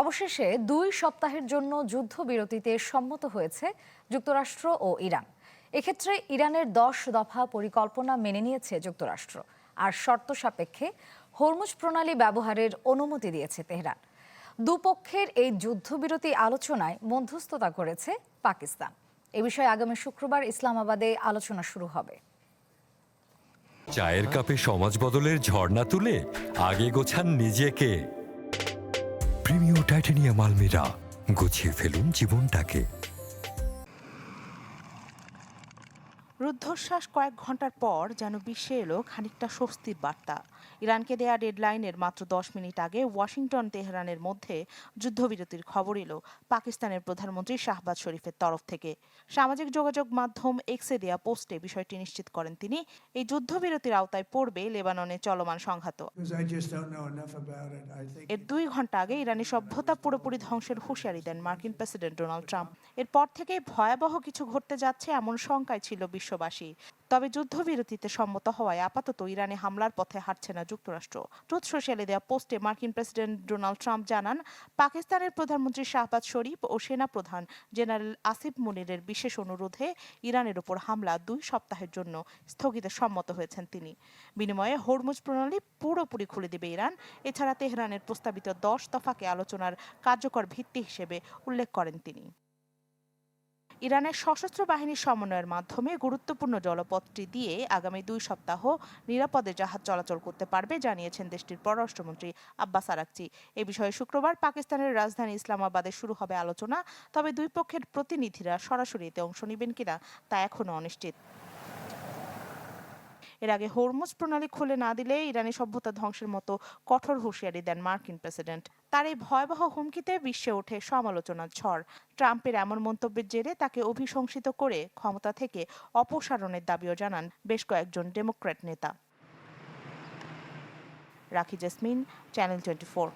অবশেষে 2 সপ্তাহের জন্য যুদ্ধবিরতিতে সম্মত হয়েছে যুক্তরাষ্ট্র ও ইরান। এক্ষেত্রে ইরানের 10 দফা পরিকল্পনা মেনে নিয়েছে যুক্তরাষ্ট্র, আর শর্ত সাপেক্ষে হরমুজ প্রণালী ব্যবহারের অনুমতি দিয়েছে তেহরান। দুপক্ষের এই যুদ্ধবিরতি আলোচনায় মধ্যস্থতা করেছে পাকিস্তান। এ বিষয়ে আগামী শুক্রবার ইসলামাবাদে আলোচনা শুরু হবে। চায়ের কাপে সমাজ বদলের ঝর্ণা তুলে আগে গোছান নিজেকে। প্রিমিয়াম টাইটানিয়াম আলমিরা, গুছিয়ে ফেলুন জীবনটাকে। রুদ্ধশ্বাস কয়েক ঘন্টার পর যেন বিশ্বে এলো খানিকটা স্বস্তির বার্তা। ইরানকে দেয়া ডেডলাইনের মাত্র 10 মিনিট আগে ওয়াশিংটন তেহরানের মধ্যে যুদ্ধবিরতির খবর এলো পাকিস্তানের প্রধানমন্ত্রী শাহবাজ শরীফের তরফ থেকে। সামাজিক যোগাযোগ মাধ্যম এক্সে দেয়া পোস্টে বিষয়টি নিশ্চিত করেন তিনি। এই যুদ্ধবিরতির আওতায় পড়বে লেবাননে চলমান সংঘাত। এর 2 ঘন্টা আগে ইরানি সভ্যতা পুরোপুরি ধ্বংসের হুঁশিয়ারি দেন মার্কিন প্রেসিডেন্ট ডোনাল্ড ট্রাম্প। এরপর থেকেই ভয়াবহ কিছু ঘটতে যাচ্ছে এমন শঙ্কায় ছিল বিশ্ববাসী। তবে যুদ্ধবিরতিতে সম্মত হওয়ায় আপাতত ইরানে হামলার পথে হাঁটছে না যুক্তরাষ্ট্র। ট্রুথ সোশ্যালে দেওয়া পোস্টে মার্কিন প্রেসিডেন্ট ডোনাল্ড ট্রাম্প জানান, পাকিস্তানের প্রধানমন্ত্রী শাহবাজ শরীফ ও সেনাপ্রধান জেনারেল আসিফ মুনিরের বিশেষ অনুরোধে ইরানের উপর হামলা 2 সপ্তাহের জন্য স্থগিতে সম্মত হয়েছেন তিনি। বিনিময়ে হরমুজ প্রণালী পুরোপুরি খুলে দেবে ইরান। এছাড়া তেহরানের প্রস্তাবিত 10 দফাকে আলোচনার কার্যকর ভিত্তি হিসেবে উল্লেখ করেন তিনি। ইরানের সশস্ত্র বাহিনীর সমন্বয়ের মাধ্যমে গুরুত্বপূর্ণ জলপথটি দিয়ে আগামী 2 সপ্তাহ নিরাপদে জাহাজ চলাচল করতে পারবে জানিয়েছেন দেশটির পররাষ্ট্রমন্ত্রী আব্বাস আরাকচি। এ বিষয়ে শুক্রবার পাকিস্তানের রাজধানী ইসলামাবাদে শুরু হবে আলোচনা। তবে দুই পক্ষের প্রতিনিধিরা সরাসরি এতে অংশ নেবেন কিনা তা এখনো অনিশ্চিত। এর আগে হরমুজ প্রণালী খুলে না দিলে ইরানি সভ্যতা ধ্বংসের মতো কঠোর হুঁশিয়ারি দেন মার্কিন প্রেসিডেন্ট। তার এই ভয়াবহ হুমকিতে বিশ্বে ওঠে সমালোচনার ঝড়। ট্রাম্পের এমন মন্তব্যের জেরে তাকে অভিশংসিত করে ক্ষমতা থেকে অপসারণের দাবিও জানান বেশ কয়েকজন ডেমোক্র্যাট নেতা। রাখি জেসমিন, চ্যানেল 24।